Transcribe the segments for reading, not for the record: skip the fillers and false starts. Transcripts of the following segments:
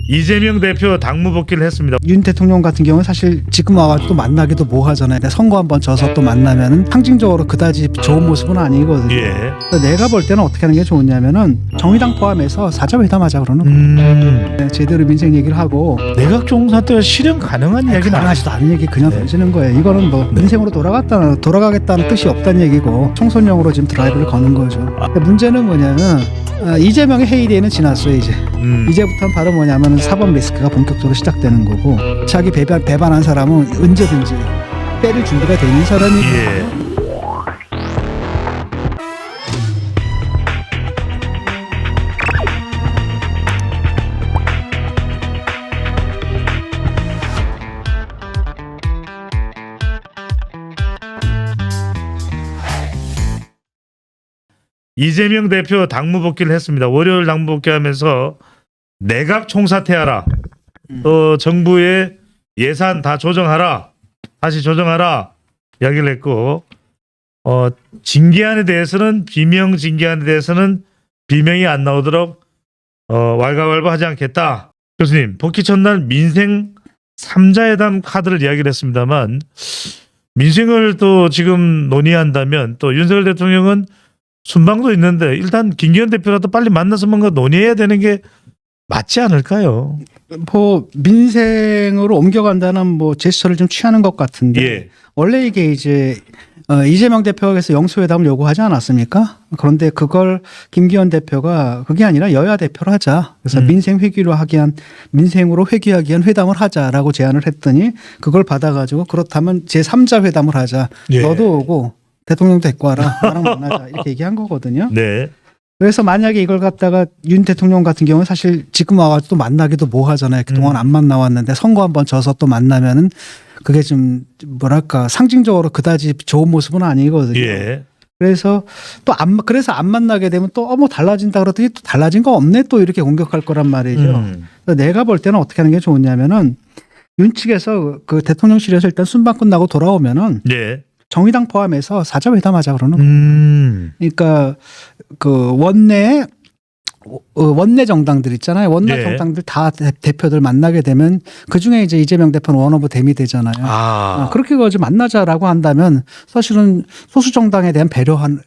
이재명 대표 당무 복귀를 했습니다. 윤 대통령 같은 경우는 사실 지금 와가지고 또 만나기도 뭐하잖아요. 선거 한번 져서 또 만나면은 상징적으로 그다지 좋은 모습은 아니거든요. 예. 그래서 내가 볼 때는 어떻게 하는 게 좋냐면은 정의당 포함해서 사자회담하자 그러는 거예요. 네, 제대로 민생 얘기를 하고 내각 총사 때 실현 가능한 이야기는 가능하지도 않은 얘기 그냥 네. 던지는 거예요. 이거는 뭐 민생으로 돌아가겠다는 뜻이 없다는 얘기고 총선용으로 지금 드라이브를 거는 거죠. 근데 문제는 뭐냐면 이재명의 회의대회는 지났어요 이제. 이제부터는 바로 뭐냐면 사법 리스크가 본격적으로 시작되는 거고 자기 배반한 사람은 언제든지 때릴 준비가 돼 있는 사람이고 예. 이재명 대표 당무 복귀를 했습니다. 월요일 당무 복귀하면서 내각 총사퇴하라. 또 정부의 예산 다 조정하라. 다시 조정하라. 이야기를 했고 징계안에 대해서는 비명 징계안에 대해서는 비명이 안 나오도록 왈가왈부하지 않겠다. 교수님 복귀 첫날 민생 3자회담 카드를 이야기를 했습니다만 민생을 또 지금 논의한다면 또 윤석열 대통령은 순방도 있는데 일단 김기현 대표라도 빨리 만나서 뭔가 논의해야 되는 게 맞지 않을까요? 뭐 민생으로 옮겨간다는 뭐 제스처를 좀 취하는 것 같은데 예. 원래 이게 이제 이재명 대표에서 영수회담을 요구하지 않았습니까? 그런데 그걸 김기현 대표가 그게 아니라 여야 대표로 하자. 그래서 민생으로 회귀하기 위한 회담을 하자라고 제안을 했더니 그걸 받아가지고 그렇다면 제3자 회담을 하자. 예. 너도 오고 대통령도 데리고 와라. 나랑 만나자. 이렇게 얘기한 거거든요. 네. 그래서 만약에 이걸 갖다가 윤 대통령 같은 경우는 사실 지금 와가지고 또 만나기도 뭐하잖아요. 그동안 안 만나왔는데 선거 한번 져서 또 만나면은 그게 좀 뭐랄까 상징적으로 그다지 좋은 모습은 아니거든요. 예. 그래서 그래서 안 만나게 되면 또 뭐 달라진다 그러더니 또 달라진 거 없네 또 이렇게 공격할 거란 말이죠. 그래서 내가 볼 때는 어떻게 하는 게 좋냐면은 윤 측에서 그 대통령실에서 일단 순방 끝나고 돌아오면은 예. 정의당 포함해서 사자회담하자 그러는 거예요. 그러니까 그 원내 정당들 있잖아요. 원내 네. 정당들 다 대표들 만나게 되면 그 중에 이제 이재명 대표는 원오브 댐이 되잖아요. 그렇게 가지고 만나자라고 한다면 사실은 소수 정당에 대한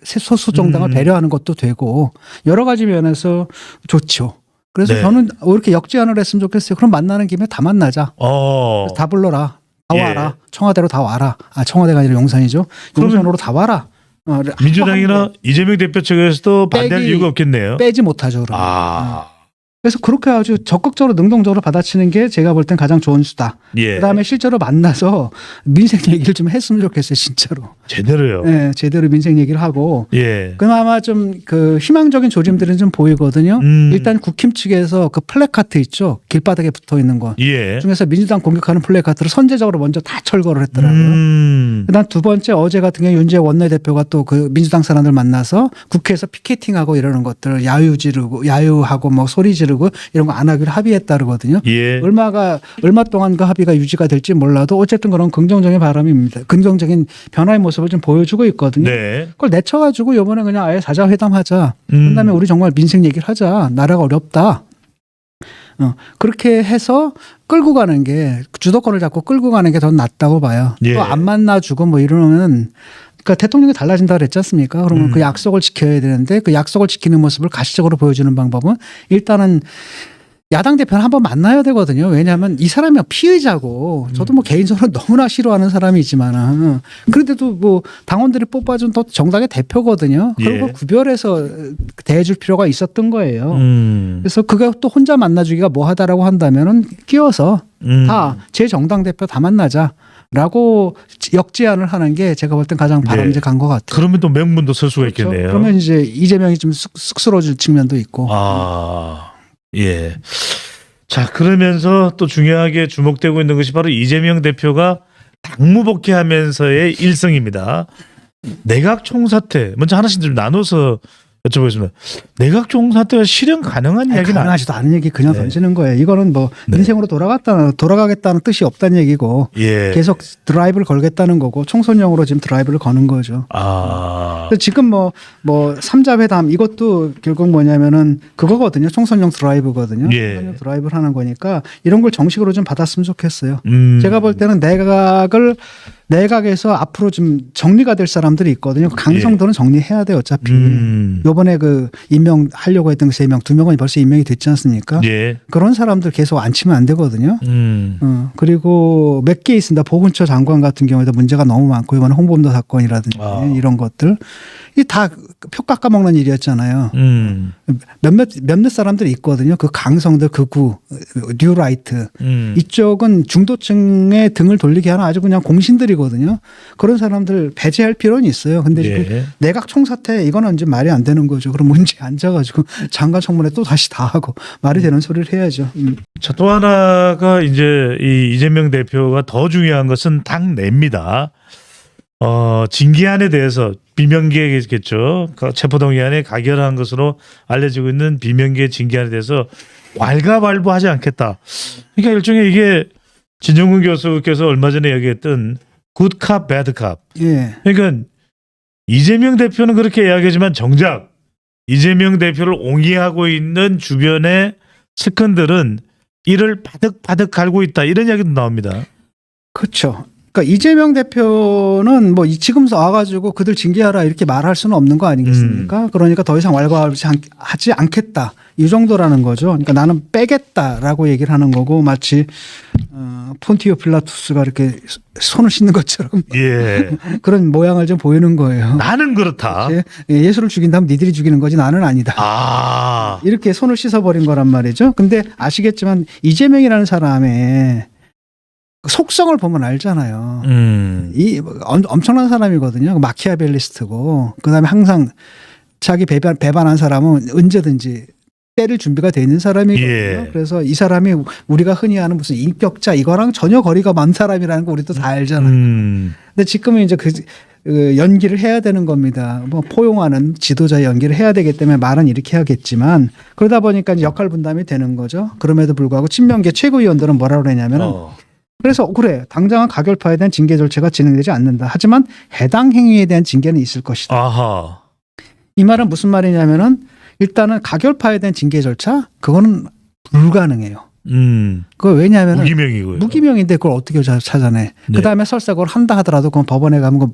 소수 정당을 배려하는 것도 되고 여러 가지 면에서 좋죠. 그래서 네. 저는 이렇게 역제안을 했으면 좋겠어요. 그럼 만나는 김에 다 만나자. 다 불러라. 다 와라. 청와대로 다 와라. 청와대가 아니라 용산이죠. 용산으로 다 와라. 민주당이나 이재명 대표 측에서도 반대할 이유가 없겠네요. 빼지 못하죠. 그래서 그렇게 아주 적극적으로 능동적으로 받아치는 게 제가 볼 땐 가장 좋은 수다. 예. 그다음에 실제로 만나서 민생 얘기를 좀 했으면 좋겠어요. 진짜로. 제대로요. 네, 제대로 민생 얘기를 하고. 예. 그나마 좀 그 희망적인 조짐들은 좀 보이거든요. 일단 국힘 측에서 그 플래카트 있죠. 길바닥에 붙어 있는 거. 예. 중에서 민주당 공격하는 플래카트를 선제적으로 먼저 다 철거를 했더라고요. 그다음 두 번째 어제 같은 경우 윤재 원내대표가 또 그 민주당 사람들 만나서 국회에서 피켓팅하고 이러는 것들 야유하고 뭐 소리 지르고 이런 거 안 하기로 합의했다 그러거든요. 예. 얼마 동안 그 합의가 유지가 될지 몰라도 어쨌든 그런 긍정적인 바람입니다. 긍정적인 변화의 모습을 좀 보여주고 있거든요. 네. 그걸 내쳐가지고 이번에 그냥 아예 사자회담하자. 그다음에 우리 정말 민생 얘기를 하자. 나라가 어렵다. 그렇게 해서 끌고 가는 게 주도권을 잡고 끌고 가는 게 더 낫다고 봐요. 예. 또 안 만나주고 뭐 이러면 그러니까 대통령이 달라진다 그랬지 않습니까? 그러면 그 약속을 지켜야 되는데 그 약속을 지키는 모습을 가시적으로 보여주는 방법은 일단은 야당 대표는 한번 만나야 되거든요. 왜냐하면 이 사람이 피의자고 저도 뭐 개인적으로 너무나 싫어하는 사람이지만 그런데도 뭐 당원들이 뽑아준 또 정당의 대표거든요. 그런 걸 구별해서 대해줄 필요가 있었던 거예요. 그래서 그가 또 혼자 만나주기가 뭐하다라고 한다면은 끼워서 다 제 정당 대표 다 만나자라고 역제안을 하는 게 제가 볼 땐 가장 바람직한 것 같아요. 그러면 또 명분도 쓸 수가 그렇죠? 있겠네요. 그러면 이제 이재명이 좀 쑥스러워질 측면도 있고. 예. 자, 그러면서 또 중요하게 주목되고 있는 것이 바로 이재명 대표가 당무 복귀하면서의 일성입니다. 내각 총사퇴. 먼저 하나씩 좀 나눠서 여쭤보겠습니다. 내각 총사퇴가 실현 가능한 이야기는 가능하지도 않은 얘기 그냥 네. 던지는 거예요. 이거는 뭐 네. 인생으로 돌아가겠다는 뜻이 없다는 얘기고 예. 계속 드라이브를 걸겠다는 거고 총선용으로 지금 드라이브를 거는 거죠. 아. 그래서 지금 뭐 3자 회담 이것도 결국 뭐냐면은 그거거든요. 총선용 드라이브거든요. 예. 총선용 드라이브를 하는 거니까 이런 걸 정식으로 좀 받았으면 좋겠어요. 제가 볼 때는 내각에서 앞으로 좀 정리가 될 사람들이 있거든요. 강성들은 정리해야 돼요. 어차피. 요번에 그 임명하려고 했던 3명, 2명은 벌써 임명이 됐지 않습니까? 예. 그런 사람들 계속 안 치면 안 되거든요. 그리고 몇 개 있습니다. 보훈처 장관 같은 경우에도 문제가 너무 많고 이번에 홍범도 사건이라든지 이런 것들. 이 다 표 깎아먹는 일이었잖아요. 몇몇 사람들이 있거든요. 그 강성들 극우, 뉴라이트. 이쪽은 중도층의 등을 돌리게 하는 아주 그냥 공신들이거든요. 그런 사람들 배제할 필요는 있어요. 근데 예. 내각 총사퇴 이거는 이제 말이 안 되는 거죠. 그럼 문제 앉아가지고 장관 청문회 또 다시 다 하고 말이 되는 소리를 해야죠. 자, 또 하나가 이제 이 이재명 대표가 더 중요한 것은 당 내입니다. 징계안에 대해서 비명계겠죠. 체포동의안에 가결한 것으로 알려지고 있는 비명계 징계안에 대해서 왈가왈부하지 않겠다. 그러니까 일종의 이게 진정근 교수께서 얼마 전에 얘기했던 굿캅, 배드캅. 예. 그러니까 이재명 대표는 그렇게 이야기하지만 정작 이재명 대표를 옹이하고 있는 주변의 측근들은 이를 바득바득 갈고 있다. 이런 이야기도 나옵니다. 그렇죠. 그러니까 이재명 대표는 뭐 지금 와가지고 그들 징계하라 이렇게 말할 수는 없는 거 아니겠습니까? 그러니까 더 이상 왈가왈부하지 않겠다 이 정도라는 거죠. 그러니까 나는 빼겠다라고 얘기를 하는 거고 마치 폰티오 필라투스가 이렇게 손을 씻는 것처럼 예. 그런 모양을 좀 보이는 거예요. 나는 그렇다. 예수를 죽인다면 니들이 죽이는 거지 나는 아니다. 아. 이렇게 손을 씻어버린 거란 말이죠. 근데 아시겠지만 이재명이라는 사람의 속성을 보면 알잖아요. 이 엄청난 사람이거든요. 마키아벨리스트고 그다음에 항상 자기 배반한 사람은 언제든지 때릴 준비가 돼 있는 사람이거든요. 예. 그래서 이 사람이 우리가 흔히 아는 무슨 인격자 이거랑 전혀 거리가 먼 사람이라는 거 우리도 다 알잖아요. 근데 지금은 이제 그 연기를 해야 되는 겁니다. 뭐 포용하는 지도자의 연기를 해야 되기 때문에 말은 이렇게 하겠지만 그러다 보니까 이제 역할 분담이 되는 거죠. 그럼에도 불구하고 친명계 최고위원들은 뭐라고 그러냐면은 그래서 그래 당장은 가결파에 대한 징계 절차가 진행되지 않는다. 하지만 해당 행위에 대한 징계는 있을 것이다. 아하. 이 말은 무슨 말이냐면은 일단은 가결파에 대한 징계 절차 그거는 불가능해요. 그거 왜냐하면 무기명이고요. 무기명인데 그걸 어떻게 찾아내? 네. 그다음에 설사 그걸 한다 하더라도 그건 법원에 가면 그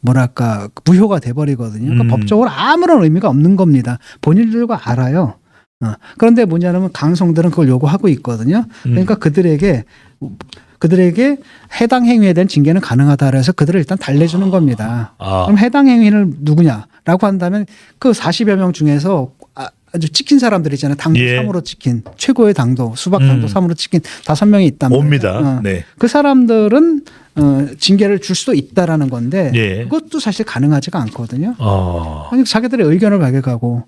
뭐랄까 무효가 돼버리거든요. 그러니까 법적으로 아무런 의미가 없는 겁니다. 본인들과 알아요. 그런데 뭐냐면 강성들은 그걸 요구하고 있거든요. 그러니까 그들에게 해당 행위에 대한 징계는 가능하다 그래서 그들을 일단 달래주는 겁니다. 그럼 해당 행위는 누구냐라고 한다면 그 40여 명 중에서 아주 찍힌 사람들 있잖아요. 당도 예. 3으로 찍힌 최고의 당도 수박 당도 3으로 찍힌 5명이 있단 말이에요. 옵니다. 네. 그 사람들은 징계를 줄 수도 있다라는 건데 예. 그것도 사실 가능하지가 않거든요. 아니, 자기들의 의견을 발견하고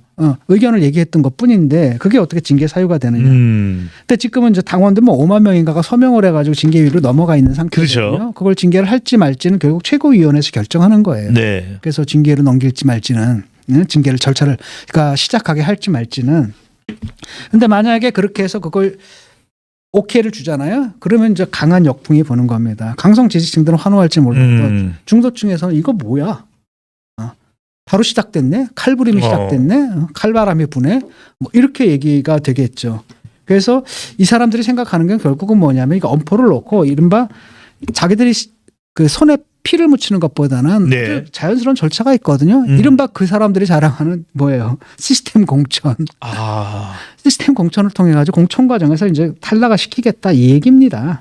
의견을 얘기했던 것뿐인데 그게 어떻게 징계 사유가 되느냐. 근데 지금은 이제 당원들 뭐 5만 명인가가 서명을 해가지고 징계위로 넘어가 있는 상태거든요. 그렇죠. 그걸 징계를 할지 말지는 결국 최고위원회에서 결정하는 거예요. 네. 그래서 징계로 넘길지 말지는 징계를 절차를 그러니까 시작하게 할지 말지는. 근데 만약에 그렇게 해서 그걸 오케이를 주잖아요. 그러면 이제 강한 역풍이 부는 겁니다. 강성 지지층들은 환호할지 몰라도 중도층에서는 이거 뭐야? 바로 시작됐네. 칼부림이 시작됐네. 칼바람이 부네. 뭐 이렇게 얘기가 되겠죠. 그래서 이 사람들이 생각하는 건 결국은 뭐냐면 이거 엄포를 놓고 이른바 자기들이 그 손에 피를 묻히는 것보다는 네. 자연스러운 절차가 있거든요. 이른바 그 사람들이 자랑하는 뭐예요? 시스템 공천. 시스템 공천을 통해 가지고 공천 과정에서 이제 탈락을 시키겠다 이 얘기입니다.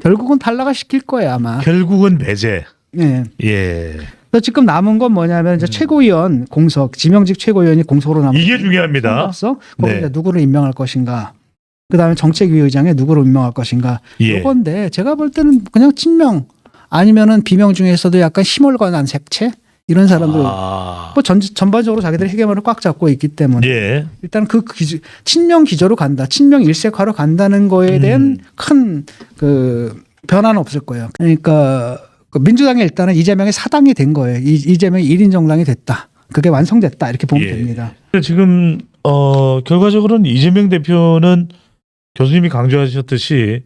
결국은 탈락을 시킬 거예요 아마. 결국은 배제. 네. 예. 그래서 지금 남은 건 뭐냐면 이제 최고위원 공석, 지명직 최고위원이 공석으로 남은 이게 중요합니다. 거기 네. 이제 누구를 임명할 것인가. 그다음에 정책위 의장에 누구를 임명할 것인가. 예. 이건데 제가 볼 때는 그냥 친명 아니면은 비명 중에서도 약간 힘을건한 색채 이런 사람들 뭐 전반적으로 자기들이 헤게모니를 꽉 잡고 있기 때문에 예. 일단 그 친명 기조로 간다, 친명 일색화로 간다는 거에 대한 큰 그 변화는 없을 거예요. 그러니까 그 민주당이 일단은 이재명이 사당이 된 거예요. 이재명이 1인 정당이 됐다. 그게 완성됐다 이렇게 보면 예. 됩니다. 근데 지금 결과적으로는 이재명 대표는 교수님이 강조하셨듯이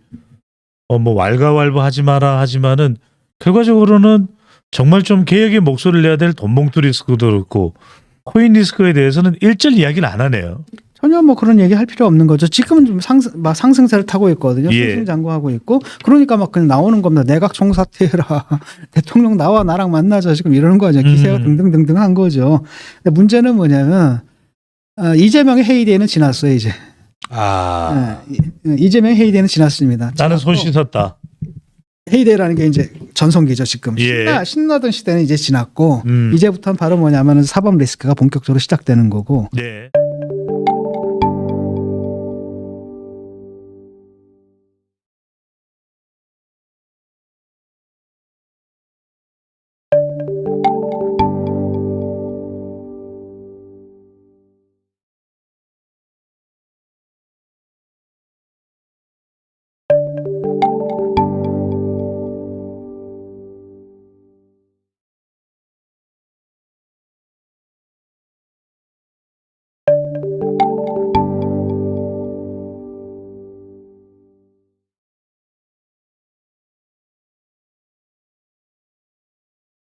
뭐 왈가왈부하지 마라 하지만은 결과적으로는 정말 좀 개혁의 목소리를 내야 될 돈봉투 리스크도 그렇고 코인 리스크에 대해서는 일절 이야기를 안 하네요. 전혀 뭐 그런 얘기 할 필요 없는 거죠. 지금은 좀 상승세를 타고 있거든요. 예. 승승장구하고 있고 그러니까 막 그냥 나오는 겁니다. 내각 총사퇴해라. 대통령 나와 나랑 만나자 지금 이러는 거죠. 기세가 등등등등한 거죠. 근데 문제는 뭐냐면 이재명의 헤이데이는 지났어요 이제. 이재명 헤이데이는 지났습니다. 나는 손 씻었다. 헤이데이라는 게 이제 전성기죠 지금. 예. 신나던 시대는 이제 지났고 음. 이제부터는 바로 뭐냐면은 사법 리스크가 본격적으로 시작되는 거고. 네.